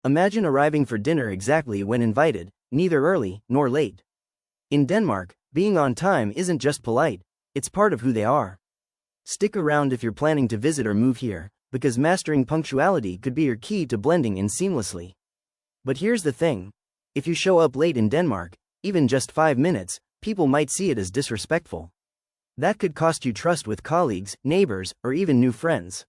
Imagine arriving for dinner exactly when invited, neither early nor late. In Denmark, being on time isn't just polite, it's part of who they are. Stick around if you're planning to visit or move here, because mastering punctuality could be your key to blending in seamlessly. But here's the thing. If you show up late in Denmark, even just 5 minutes, people might see it as disrespectful. That could cost you trust with colleagues, neighbors, or even new friends.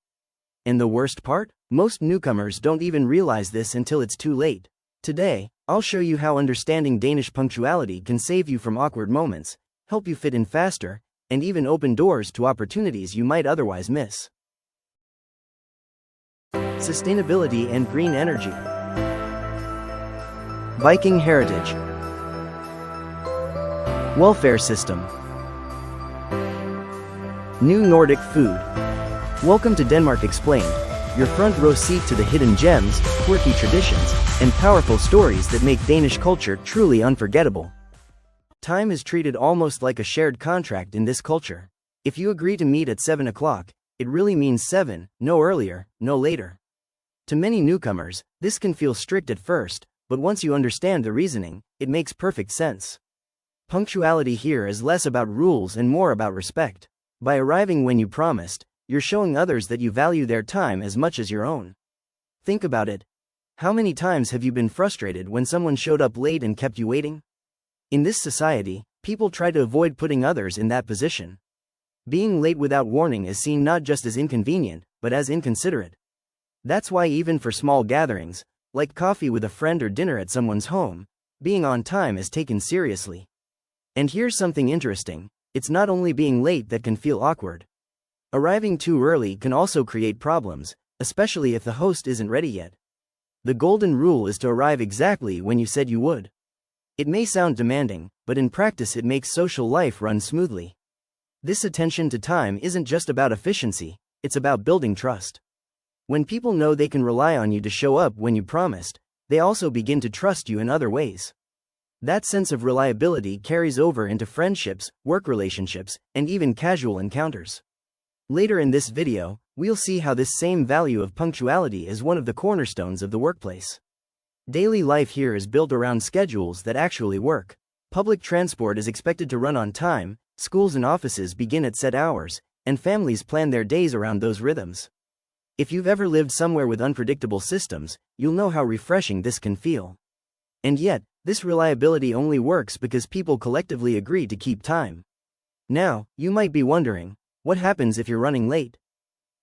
And the worst part? Most newcomers don't even realize this until it's too late. Today, I'll show you how understanding Danish punctuality can save you from awkward moments, help you fit in faster, and even open doors to opportunities you might otherwise miss. Sustainability and green energy. Viking heritage. Welfare system. New Nordic food. Welcome to Denmark Explained, your front row seat to the hidden gems, quirky traditions, and powerful stories that make Danish culture truly unforgettable. Time is treated almost like a shared contract in this culture. If you agree to meet at 7 o'clock, it really means 7, no earlier, no later. To many newcomers, this can feel strict at first, but once you understand the reasoning, it makes perfect sense. Punctuality here is less about rules and more about respect. By arriving when you promised, you're showing others that you value their time as much as your own. Think about it. How many times have you been frustrated when someone showed up late and kept you waiting? In this society, people try to avoid putting others in that position. Being late without warning is seen not just as inconvenient, but as inconsiderate. That's why even for small gatherings, like coffee with a friend or dinner at someone's home, being on time is taken seriously. And here's something interesting. It's not only being late that can feel awkward. Arriving too early can also create problems, especially if the host isn't ready yet. The golden rule is to arrive exactly when you said you would. It may sound demanding, but in practice it makes social life run smoothly. This attention to time isn't just about efficiency, it's about building trust. When people know they can rely on you to show up when you promised, they also begin to trust you in other ways. That sense of reliability carries over into friendships, work relationships, and even casual encounters. Later in this video, we'll see how this same value of punctuality is one of the cornerstones of the workplace. Daily life here is built around schedules that actually work. Public transport is expected to run on time, schools and offices begin at set hours, and families plan their days around those rhythms. If you've ever lived somewhere with unpredictable systems, you'll know how refreshing this can feel. And yet, this reliability only works because people collectively agree to keep time. Now, you might be wondering, what happens if you're running late?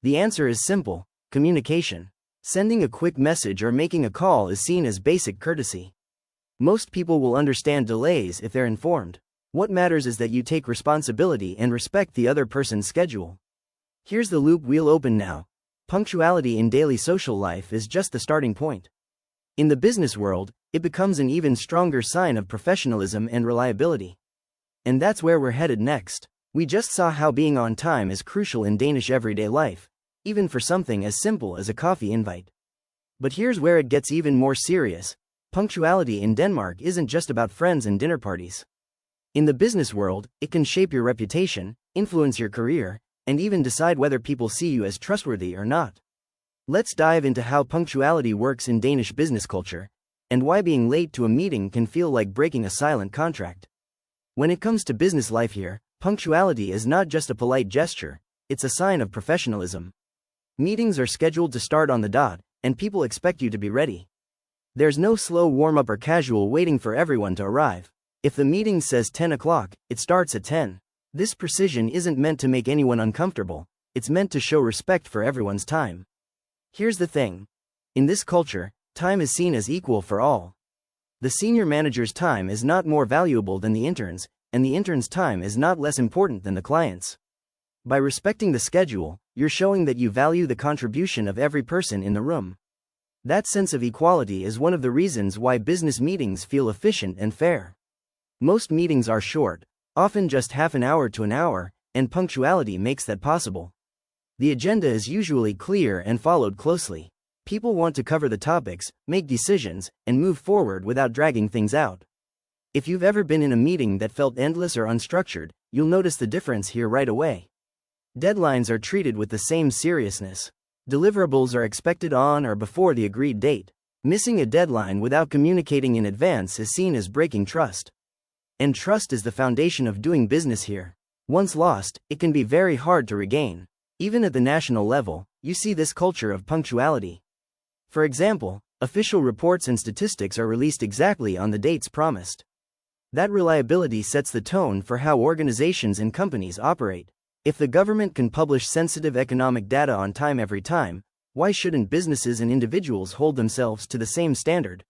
The answer is simple: communication. Sending a quick message or making a call is seen as basic courtesy. Most people will understand delays if they're informed. What matters is that you take responsibility and respect the other person's schedule. Here's the loop we'll open now. Punctuality in daily social life is just the starting point. In the business world, it becomes an even stronger sign of professionalism and reliability. And that's where we're headed next. We just saw how being on time is crucial in Danish everyday life, even for something as simple as a coffee invite. But here's where it gets even more serious. Punctuality in Denmark isn't just about friends and dinner parties. In the business world, it can shape your reputation, influence your career, and even decide whether people see you as trustworthy or not. Let's dive into how punctuality works in Danish business culture, and why being late to a meeting can feel like breaking a silent contract. When it comes to business life here, punctuality is not just a polite gesture, it's a sign of professionalism. Meetings are scheduled to start on the dot, and people expect you to be ready. There's no slow warm-up or casual waiting for everyone to arrive. If the meeting says 10 o'clock, it starts at 10. This precision isn't meant to make anyone uncomfortable, it's meant to show respect for everyone's time. Here's the thing. In this culture, time is seen as equal for all. The senior manager's time is not more valuable than the intern's, and the intern's time is not less important than the client's. By respecting the schedule, you're showing that you value the contribution of every person in the room. That sense of equality is one of the reasons why business meetings feel efficient and fair. Most meetings are short, often just half an hour to an hour, and punctuality makes that possible. The agenda is usually clear and followed closely. People want to cover the topics, make decisions, and move forward without dragging things out. If you've ever been in a meeting that felt endless or unstructured, you'll notice the difference here right away. Deadlines are treated with the same seriousness. Deliverables are expected on or before the agreed date. Missing a deadline without communicating in advance is seen as breaking trust. And trust is the foundation of doing business here. Once lost, it can be very hard to regain. Even at the national level, you see this culture of punctuality. For example, official reports and statistics are released exactly on the dates promised. That reliability sets the tone for how organizations and companies operate. If the government can publish sensitive economic data on time every time, why shouldn't businesses and individuals hold themselves to the same standard?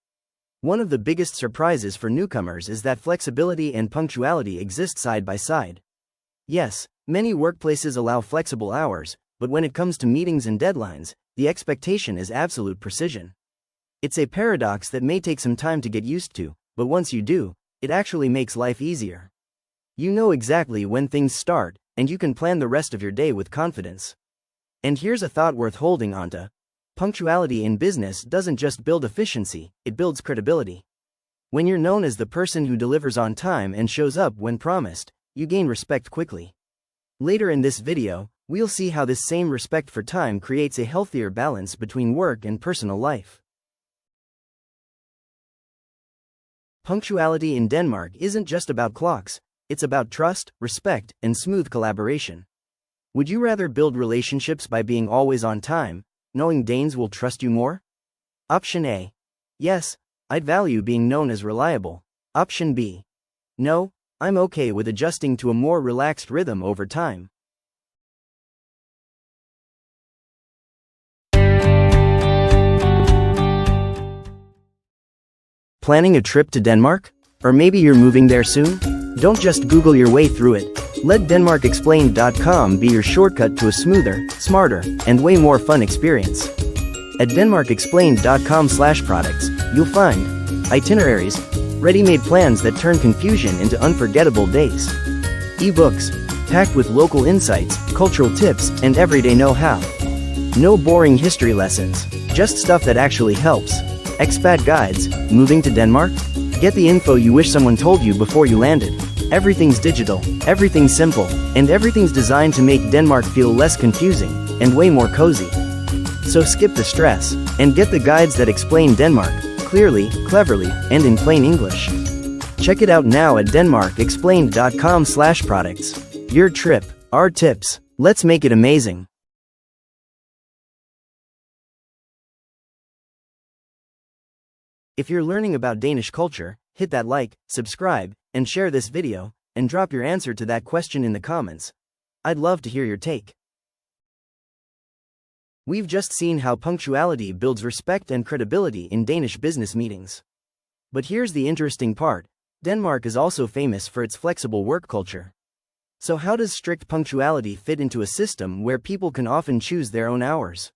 One of the biggest surprises for newcomers is that flexibility and punctuality exist side by side. Yes, many workplaces allow flexible hours, but when it comes to meetings and deadlines, the expectation is absolute precision. It's a paradox that may take some time to get used to, but once you do, it actually makes life easier. You know exactly when things start, and you can plan the rest of your day with confidence. And here's a thought worth holding onto. Punctuality in business doesn't just build efficiency, it builds credibility. When you're known as the person who delivers on time and shows up when promised, you gain respect quickly. Later in this video, we'll see how this same respect for time creates a healthier balance between work and personal life. Punctuality in Denmark isn't just about clocks, it's about trust, respect, and smooth collaboration. Would you rather build relationships by being always on time, knowing Danes will trust you more? Option A. Yes, I'd value being known as reliable. Option B. No, I'm okay with adjusting to a more relaxed rhythm over time. Planning a trip to Denmark? Or maybe you're moving there soon? Don't just Google your way through it. Let DenmarkExplained.com be your shortcut to a smoother, smarter, and way more fun experience. At DenmarkExplained.com/products, you'll find itineraries, ready-made plans that turn confusion into unforgettable days. eBooks, packed with local insights, cultural tips, and everyday know-how. No boring history lessons, just stuff that actually helps. Expat guides, moving to Denmark? Get the info you wish someone told you before you landed. Everything's digital, everything's simple, and everything's designed to make Denmark feel less confusing and way more cozy. So skip the stress and get the guides that explain Denmark clearly, cleverly, and in plain English. Check it out now at DenmarkExplained.com/products. Your trip, our tips. Let's make it amazing. If you're learning about Danish culture, hit that like, subscribe, and share this video, and drop your answer to that question in the comments. I'd love to hear your take. We've just seen how punctuality builds respect and credibility in Danish business meetings. But here's the interesting part. Denmark is also famous for its flexible work culture. So how does strict punctuality fit into a system where people can often choose their own hours?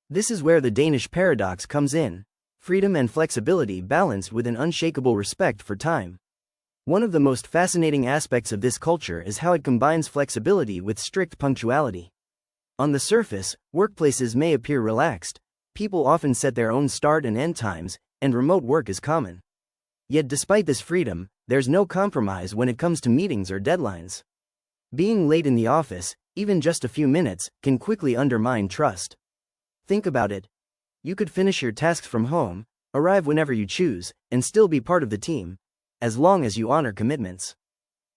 This is where the Danish paradox comes in. Freedom and flexibility balanced with an unshakable respect for time. One of the most fascinating aspects of this culture is how it combines flexibility with strict punctuality. On the surface, workplaces may appear relaxed, people often set their own start and end times, and remote work is common. Yet despite this freedom, there's no compromise when it comes to meetings or deadlines. Being late in the office, even just a few minutes, can quickly undermine trust. Think about it. You could finish your tasks from home, arrive whenever you choose, and still be part of the team, as long as you honor commitments.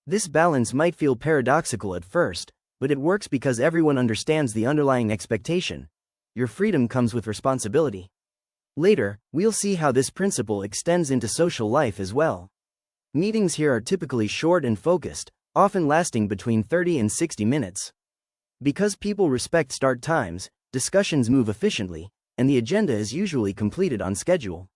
This balance might feel paradoxical at first, but it works because everyone understands the underlying expectation. Your freedom comes with responsibility. Later, we'll see how this principle extends into social life as well. Meetings here are typically short and focused, often lasting between 30 and 60 minutes. Because people respect start times, discussions move efficiently, and the agenda is usually completed on schedule.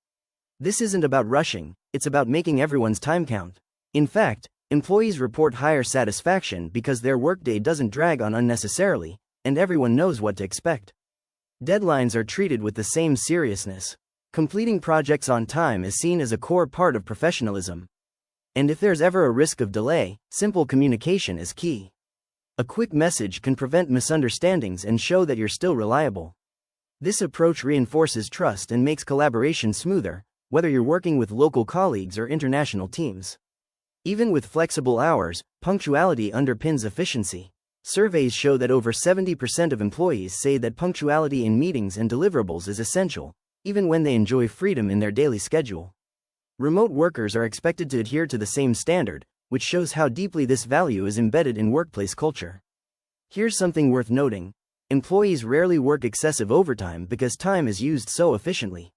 This isn't about rushing, it's about making everyone's time count. In fact, employees report higher satisfaction because their workday doesn't drag on unnecessarily, and everyone knows what to expect. Deadlines are treated with the same seriousness. Completing projects on time is seen as a core part of professionalism. And if there's ever a risk of delay, simple communication is key. A quick message can prevent misunderstandings and show that you're still reliable. This approach reinforces trust and makes collaboration smoother, whether you're working with local colleagues or international teams. Even with flexible hours, punctuality underpins efficiency. Surveys show that over 70% of employees say that punctuality in meetings and deliverables is essential, even when they enjoy freedom in their daily schedule. Remote workers are expected to adhere to the same standard, which shows how deeply this value is embedded in workplace culture. Here's something worth noting. Employees rarely work excessive overtime because time is used so efficiently.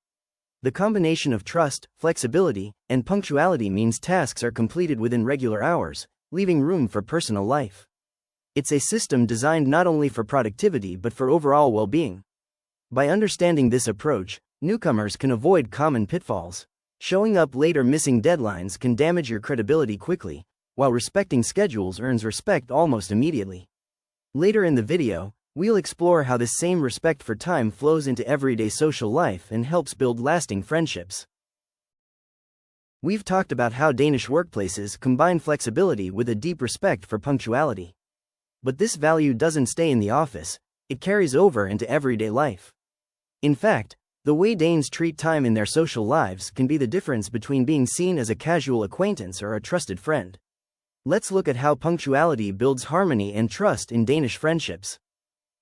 The combination of trust, flexibility, and punctuality means tasks are completed within regular hours, leaving room for personal life. It's a system designed not only for productivity but for overall well-being. By understanding this approach, newcomers can avoid common pitfalls. Showing up late or missing deadlines can damage your credibility quickly, while respecting schedules earns respect almost immediately. Later in the video, we'll explore how this same respect for time flows into everyday social life and helps build lasting friendships. We've talked about how Danish workplaces combine flexibility with a deep respect for punctuality. But this value doesn't stay in the office, it carries over into everyday life. In fact, the way Danes treat time in their social lives can be the difference between being seen as a casual acquaintance or a trusted friend. Let's look at how punctuality builds harmony and trust in Danish friendships.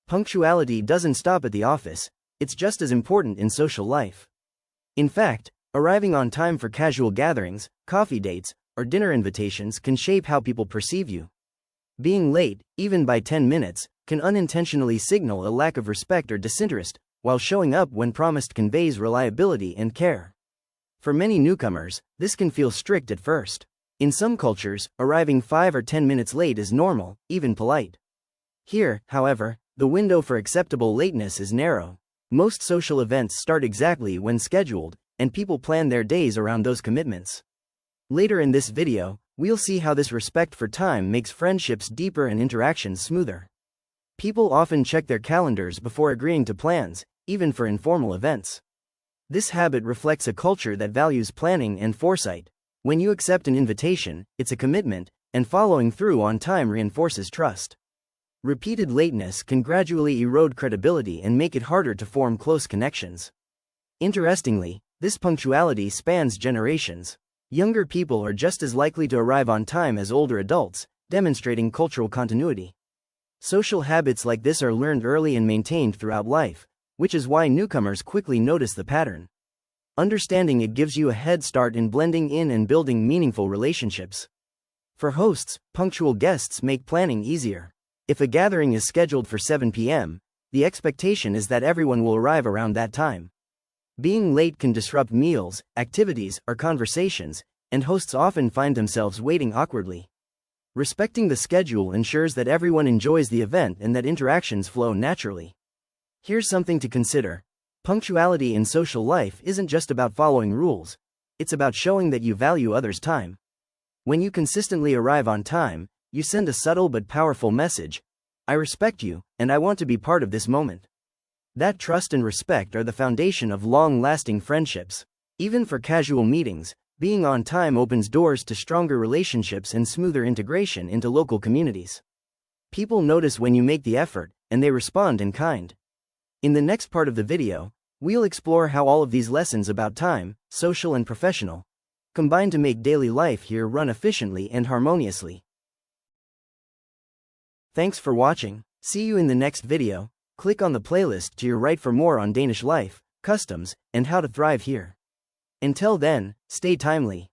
Punctuality doesn't stop at the office, it's just as important in social life. In fact, arriving on time for casual gatherings, coffee dates, or dinner invitations can shape how people perceive you. Being late, even by 10 minutes, can unintentionally signal a lack of respect or disinterest, while showing up when promised conveys reliability and care. For many newcomers, this can feel strict at first. In some cultures, arriving 5 or 10 minutes late is normal, even polite. Here, however, the window for acceptable lateness is narrow. Most social events start exactly when scheduled, and people plan their days around those commitments. Later in this video, we'll see how this respect for time makes friendships deeper and interactions smoother. People often check their calendars before agreeing to plans, even for informal events. This habit reflects a culture that values planning and foresight. When you accept an invitation, it's a commitment, and following through on time reinforces trust. Repeated lateness can gradually erode credibility and make it harder to form close connections. Interestingly, this punctuality spans generations. Younger people are just as likely to arrive on time as older adults, demonstrating cultural continuity. Social habits like this are learned early and maintained throughout life, which is why newcomers quickly notice the pattern. Understanding it gives you a head start in blending in and building meaningful relationships. For hosts, punctual guests make planning easier. If a gathering is scheduled for 7 p.m., the expectation is that everyone will arrive around that time. Being late can disrupt meals, activities, or conversations, and hosts often find themselves waiting awkwardly. Respecting the schedule ensures that everyone enjoys the event and that interactions flow naturally. Here's something to consider. Punctuality in social life isn't just about following rules, it's about showing that you value others' time. When you consistently arrive on time, you send a subtle but powerful message: I respect you, and I want to be part of this moment. That trust and respect are the foundation of long-lasting friendships. Even for casual meetings, being on time opens doors to stronger relationships and smoother integration into local communities. People notice when you make the effort, and they respond in kind. In the next part of the video, we'll explore how all of these lessons about time, social and professional, combine to make daily life here run efficiently and harmoniously. Thanks for watching. See you in the next video. Click on the playlist to your right for more on Danish life, customs, and how to thrive here. Until then, stay timely.